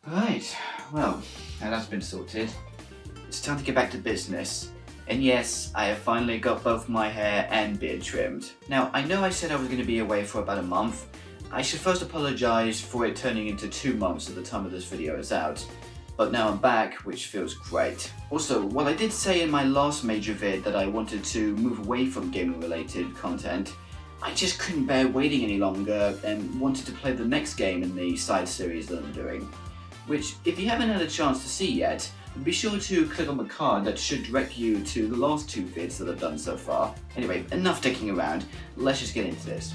Right, well, now that's been sorted. It's time to get back to business. And yes, I have finally got both my hair and beard trimmed. Now, I know I said I was going to be away for about a month. I should first apologise for it turning into 2 months at the time of this video is out. But now I'm back, which feels great. Also, while I did say in my last major vid that I wanted to move away from gaming related content, I just couldn't bear waiting any longer and wanted to play the next game in the side series that I'm doing. Which, if you haven't had a chance to see yet, be sure to click on the card that should direct you to the last 2 vids that I've done so far. Anyway, enough dicking around, let's just get into this.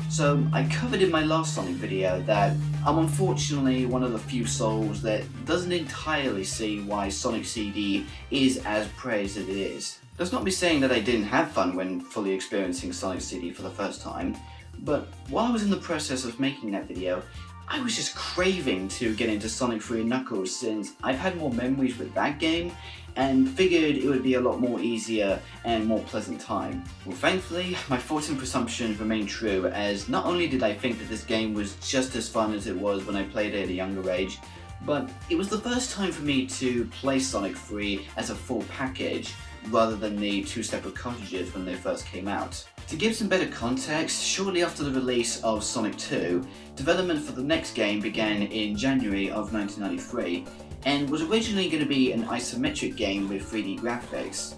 So, I covered in my last Sonic video that I'm unfortunately one of the few souls that doesn't entirely see why Sonic CD is as praised as it is. That's not me saying that I didn't have fun when fully experiencing Sonic CD for the first time, but while I was in the process of making that video, I was just craving to get into Sonic 3 and Knuckles since I've had more memories with that game and figured it would be a lot more easier and more pleasant time. Well, thankfully, my thoughts and presumptions remain true, as not only did I think that this game was just as fun as it was when I played it at a younger age, but it was the first time for me to play Sonic 3 as a full package rather than the 2 separate cartridges when they first came out. To give some better context, shortly after the release of Sonic 2, development for the next game began in January of 1993 and was originally going to be an isometric game with 3D graphics,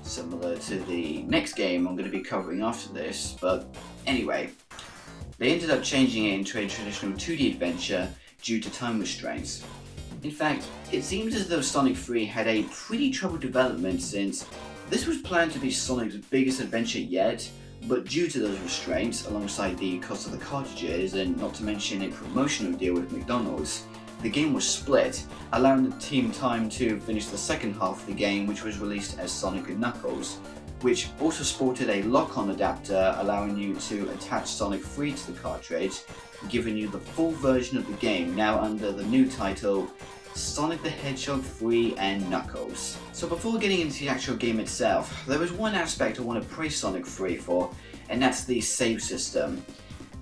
similar to the next game I'm going to be covering after this, but anyway, they ended up changing it into a traditional 2D adventure due to time restraints. In fact, it seems as though Sonic 3 had a pretty troubled development since this was planned to be Sonic's biggest adventure yet, but due to those restraints, alongside the cost of the cartridges and not to mention a promotional deal with McDonald's, the game was split, allowing the team time to finish the second half of the game, which was released as Sonic and Knuckles, which also sported a lock-on adapter allowing you to attach Sonic 3 to the cartridge, giving you the full version of the game now under the new title Sonic the Hedgehog 3 and Knuckles. So before getting into the actual game itself, there is one aspect I want to praise Sonic 3 for, and that's the save system.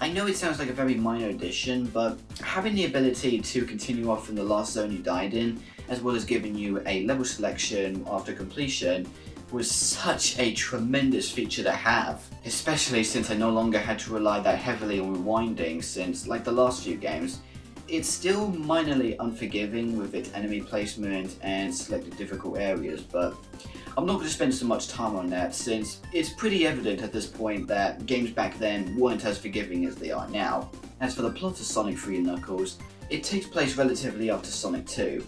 I know it sounds like a very minor addition, but having the ability to continue off from the last zone you died in, as well as giving you a level selection after completion, was such a tremendous feature to have, especially since I no longer had to rely that heavily on rewinding since, like the last few games, it's still minorly unforgiving with its enemy placement and selected difficult areas, but I'm not going to spend so much time on that since it's pretty evident at this point that games back then weren't as forgiving as they are now. As for the plot of Sonic 3 and Knuckles, it takes place relatively after Sonic 2.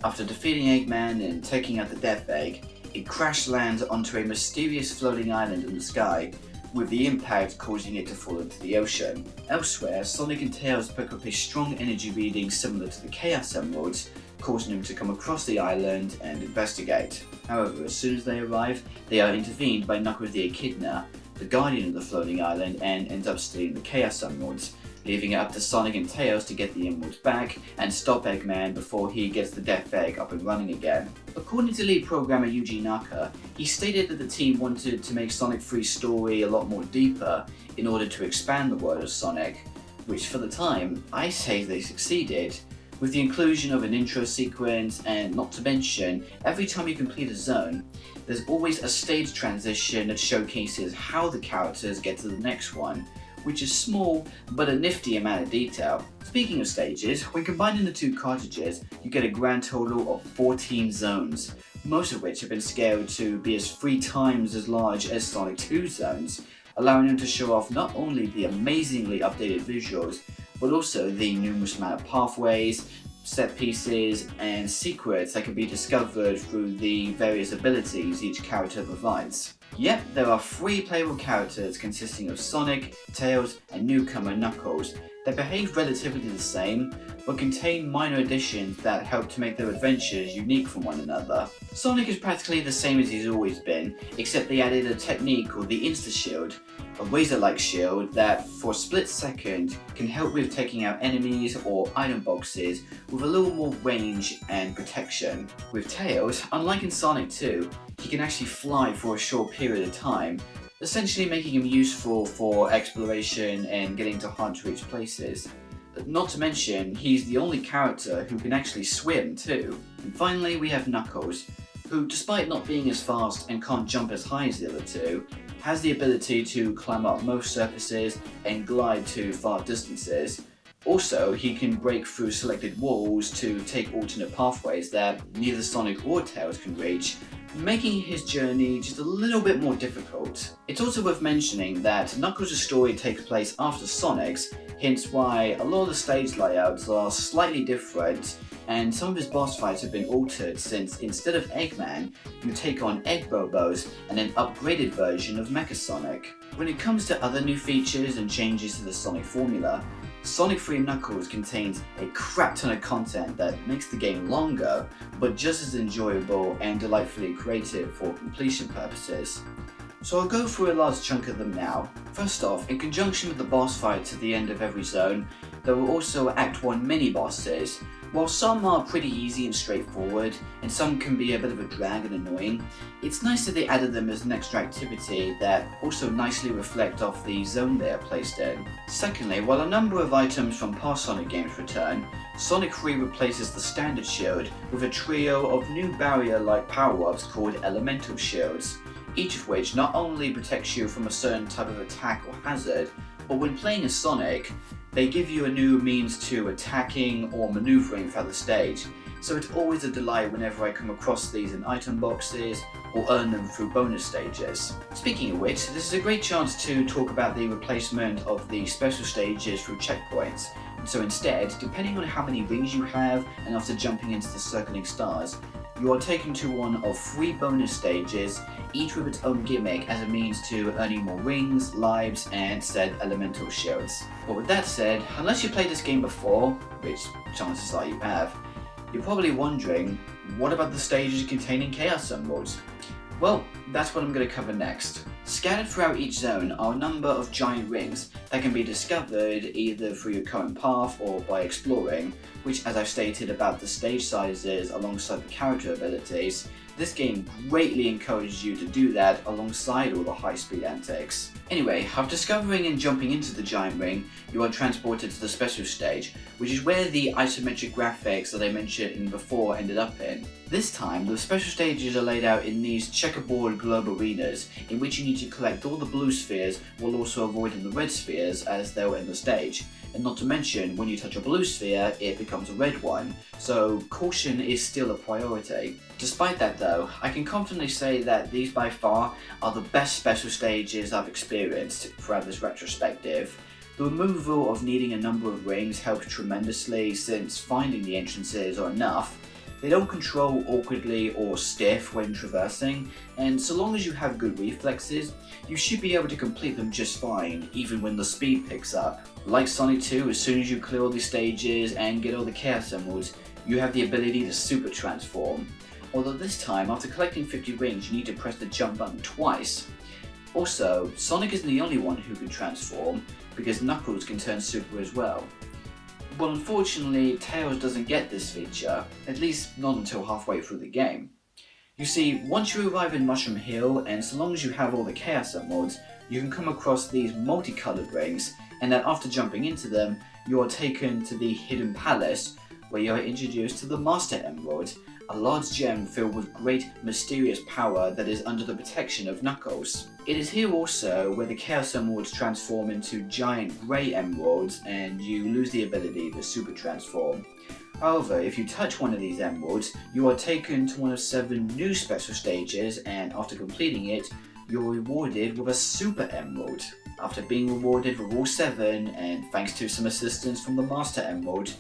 After defeating Eggman and taking out the Death Egg, it crash lands onto a mysterious floating island in the sky, with the impact causing it to fall into the ocean. Elsewhere, Sonic and Tails pick up a strong energy reading similar to the Chaos Emeralds, causing them to come across the island and investigate. However, as soon as they arrive, they are intervened by Knuckles the Echidna, the guardian of the floating island, and ends up stealing the Chaos Emeralds, leaving it up to Sonic and Tails to get the emeralds back and stop Eggman before he gets the Death Egg up and running again. According to lead programmer Yuji Naka, he stated that the team wanted to make Sonic 3's story a lot more deeper in order to expand the world of Sonic, which for the time, I say they succeeded, with the inclusion of an intro sequence and not to mention, every time you complete a zone, there's always a stage transition that showcases how the characters get to the next one, which is small but a nifty amount of detail. Speaking of stages, when combining the 2 cartridges, you get a grand total of 14 zones, most of which have been scaled to be as 3 times as large as Sonic 2's zones, allowing them to show off not only the amazingly updated visuals, but also the numerous amount of pathways, set pieces, and secrets that can be discovered through the various abilities each character provides. Yep, there are 3 playable characters consisting of Sonic, Tails, and newcomer Knuckles that behave relatively the same, but contain minor additions that help to make their adventures unique from one another. Sonic is practically the same as he's always been, except they added a technique called the Insta-Shield, a razor-like shield that, for a split second, can help with taking out enemies or item boxes with a little more range and protection. With Tails, unlike in Sonic 2, he can actually fly for a short period of time, essentially making him useful for exploration and getting to hard-to-reach places. Not to mention, he's the only character who can actually swim too. And finally, we have Knuckles, who, despite not being as fast and can't jump as high as the other two, has the ability to climb up most surfaces and glide to far distances. Also, he can break through selected walls to take alternate pathways that neither Sonic or Tails can reach, making his journey just a little bit more difficult. It's also worth mentioning that Knuckles' story takes place after Sonic's, hence why a lot of the stage layouts are slightly different, and some of his boss fights have been altered since instead of Eggman, you take on Egg Bobos and an upgraded version of Mecha Sonic. When it comes to other new features and changes to the Sonic formula, Sonic 3 Knuckles contains a crap ton of content that makes the game longer, but just as enjoyable and delightfully creative for completion purposes. So I'll go through a large chunk of them now. First off, in conjunction with the boss fights at the end of every zone, there are also Act 1 mini-bosses. While some are pretty easy and straightforward, and some can be a bit of a drag and annoying, it's nice that they added them as an extra activity that also nicely reflect off the zone they are placed in. Secondly, while a number of items from past Sonic games return, Sonic 3 replaces the standard shield with a trio of new barrier-like power-ups called elemental shields, each of which not only protects you from a certain type of attack or hazard, but when playing as Sonic, they give you a new means to attacking or maneuvering throughout the stage, so it's always a delight whenever I come across these in item boxes or earn them through bonus stages. Speaking of which, this is a great chance to talk about the replacement of the special stages through checkpoints. So instead, depending on how many rings you have and after jumping into the circling stars, you are taken to one of 3 bonus stages, each with its own gimmick as a means to earning more rings, lives, and said elemental shields. But with that said, unless you played this game before, which chances are you have, you're probably wondering, what about the stages containing Chaos Emeralds? Well, that's what I'm going to cover next. Scattered throughout each zone are a number of giant rings that can be discovered either through your current path or by exploring, which, as I've stated about the stage sizes alongside the character abilities, this game greatly encourages you to do that alongside all the high-speed antics. Anyway, after discovering and jumping into the giant ring, you are transported to the special stage, which is where the isometric graphics that I mentioned before ended up in. This time, the special stages are laid out in these checkerboard globe arenas, in which you need to collect all the blue spheres while also avoiding the red spheres as they were in the stage. And not to mention, when you touch a blue sphere, it becomes a red one, so caution is still a priority. Despite that though, I can confidently say that these by far are the best special stages I've experienced throughout this retrospective. The removal of needing a number of rings helps tremendously since finding the entrances are enough. They don't control awkwardly or stiff when traversing, and so long as you have good reflexes, you should be able to complete them just fine, even when the speed picks up. Like Sonic 2, as soon as you clear all these stages and get all the Chaos Emeralds, you have the ability to super transform. Although this time, after collecting 50 rings, you need to press the jump button twice. Also, Sonic isn't the only one who can transform, because Knuckles can turn super as well. Well, unfortunately, Tails doesn't get this feature, at least not until halfway through the game. You see, once you arrive in Mushroom Hill, and so long as you have all the Chaos Emeralds, you can come across these multicolored rings, and then after jumping into them, you are taken to the Hidden Palace, where you are introduced to the Master Emerald, a large gem filled with great mysterious power that is under the protection of Knuckles. It is here also where the Chaos Emeralds transform into giant grey emeralds and you lose the ability to super transform. However, if you touch one of these emeralds, you are taken to one of 7 new special stages, and after completing it, you're rewarded with a Super Emerald. After being rewarded with all 7, and thanks to some assistance from the Master Emerald,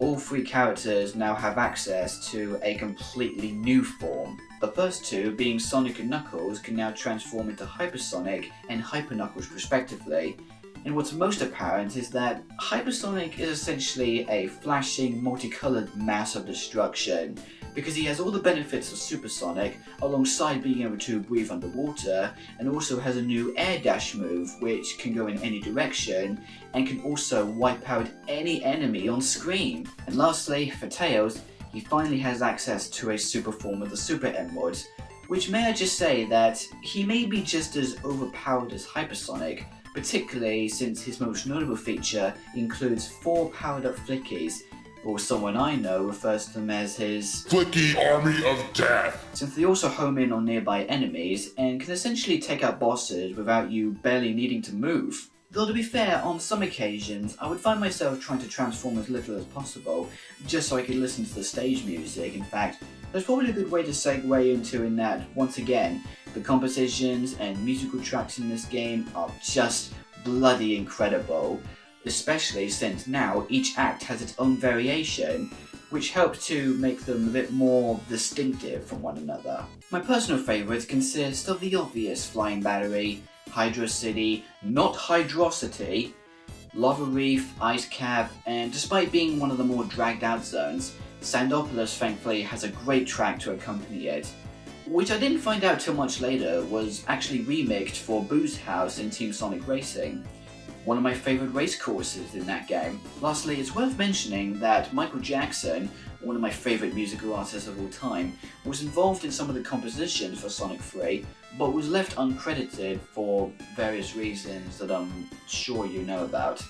all 3 characters now have access to a completely new form. The first 2, being Sonic and Knuckles, can now transform into Hypersonic and Hyper Knuckles respectively. And what's most apparent is that Hypersonic is essentially a flashing, multicolored mass of destruction, because he has all the benefits of Supersonic alongside being able to breathe underwater, and also has a new air dash move which can go in any direction and can also wipe out any enemy on screen. And lastly, for Tails, he finally has access to a super form of the Super Emeralds, which may I just say that he may be just as overpowered as Hypersonic, particularly since his most notable feature includes 4 powered up flickies, or someone I know refers to them as his Flicky Army of Death, since they also home in on nearby enemies and can essentially take out bosses without you barely needing to move. Though to be fair, on some occasions I would find myself trying to transform as little as possible, just so I could listen to the stage music. In fact, that's probably a good way to segue into in that, once again, the compositions and musical tracks in this game are just bloody incredible, especially since now each act has its own variation, which helps to make them a bit more distinctive from one another. My personal favourites consist of the obvious Flying Battery, Hydro City, not Hydrocity, Lava Reef, Ice Cap, and despite being one of the more dragged out zones, Sandopolis thankfully has a great track to accompany it, which I didn't find out till much later was actually remixed for Boo's House in Team Sonic Racing, one of my favourite race courses in that game. Lastly, it's worth mentioning that Michael Jackson, one of my favourite musical artists of all time, was involved in some of the compositions for Sonic 3, but was left uncredited for various reasons that I'm sure you know about.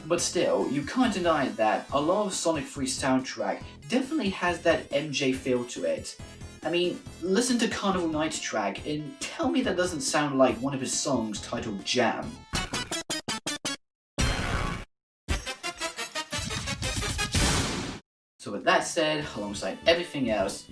But still, you can't deny that a lot of Sonic 3's soundtrack definitely has that MJ feel to it. I mean, listen to Carnival Night's track and tell me that doesn't sound like one of his songs titled Jam. So with that said, alongside everything else,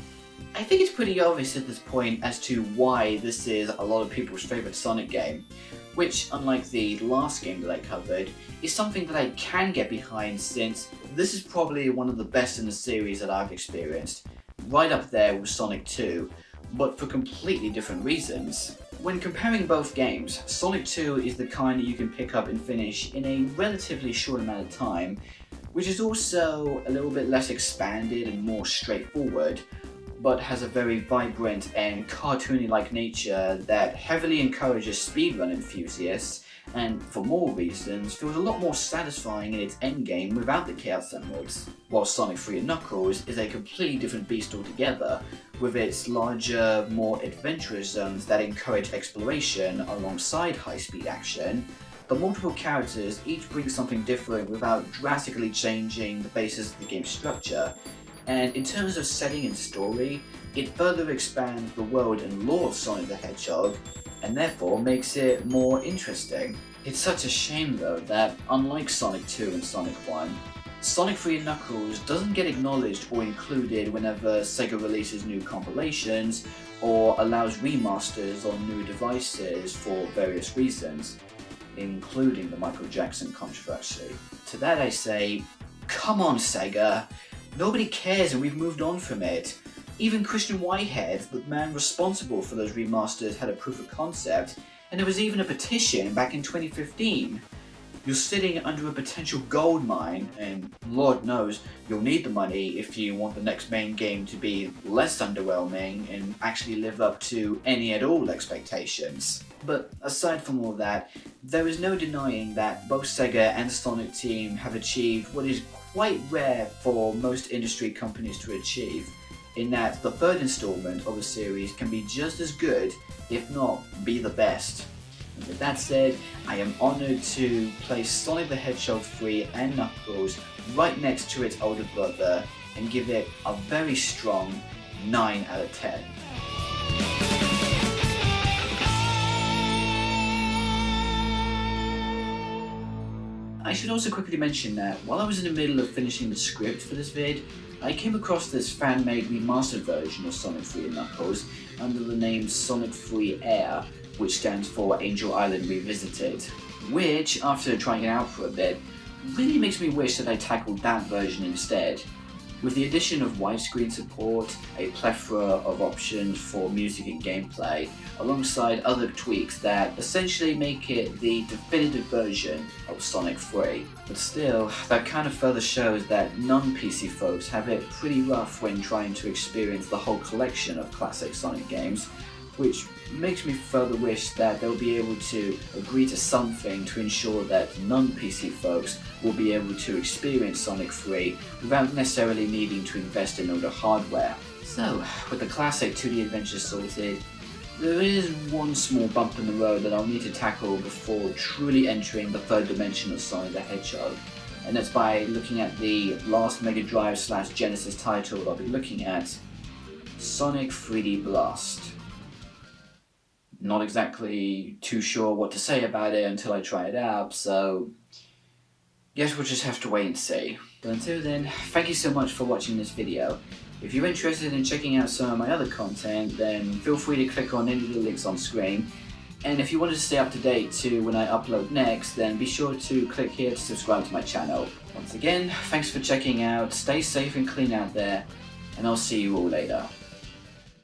I think it's pretty obvious at this point as to why this is a lot of people's favourite Sonic game, which, unlike the last game that I covered, is something that I can get behind since this is probably one of the best in the series that I've experienced, right up there with Sonic 2, but for completely different reasons. When comparing both games, Sonic 2 is the kind that you can pick up and finish in a relatively short amount of time, which is also a little bit less expanded and more straightforward, but has a very vibrant and cartoony-like nature that heavily encourages speedrun enthusiasts, and for more reasons feels a lot more satisfying in its endgame without the Chaos Emeralds. While Sonic 3 and Knuckles is a completely different beast altogether, with its larger, more adventurous zones that encourage exploration alongside high-speed action. The multiple characters each bring something different without drastically changing the basis of the game's structure, and in terms of setting and story, it further expands the world and lore of Sonic the Hedgehog, and therefore makes it more interesting. It's such a shame though that, unlike Sonic 2 and Sonic 1, Sonic 3 and Knuckles doesn't get acknowledged or included whenever Sega releases new compilations or allows remasters on new devices for various reasons, including the Michael Jackson controversy. To that I say, come on Sega, nobody cares and we've moved on from it. Even Christian Whitehead, the man responsible for those remasters, had a proof of concept, and there was even a petition back in 2015. You're sitting under a potential gold mine, and Lord knows you'll need the money if you want the next main game to be less underwhelming and actually live up to any at all expectations. But aside from all that, there is no denying that both Sega and Sonic Team have achieved what is quite rare for most industry companies to achieve, in that the third installment of a series can be just as good, if not be the best. And with that said, I am honoured to place Sonic the Hedgehog 3 and Knuckles right next to its older brother and give it a very strong 9 out of 10. I should also quickly mention that while I was in the middle of finishing the script for this vid, I came across this fan-made remastered version of Sonic 3 and Knuckles under the name Sonic 3 Air, which stands for Angel Island Revisited, which, after trying it out for a bit, really makes me wish that I tackled that version instead. With the addition of widescreen support, a plethora of options for music and gameplay, alongside other tweaks that essentially make it the definitive version of Sonic 3. But still, that kind of further shows that non-PC folks have it pretty rough when trying to experience the whole collection of classic Sonic games, which makes me further wish that they'll be able to agree to something to ensure that non-PC folks will be able to experience Sonic 3 without necessarily needing to invest in older hardware, So, with the classic 2D adventure sorted, there is one small bump in the road that I'll need to tackle before truly entering the third dimension of Sonic the Hedgehog. And that's by looking at the last Mega Drive / Genesis title I'll be looking at, Sonic 3D Blast. Not exactly too sure what to say about it until I try it out, so guess we'll just have to wait and see. But until then, thank you so much for watching this video. If you're interested in checking out some of my other content, then feel free to click on any of the links on screen. And if you wanted to stay up to date to when I upload next, then be sure to click here to subscribe to my channel. Once again, thanks for checking out, stay safe and clean out there, and I'll see you all later.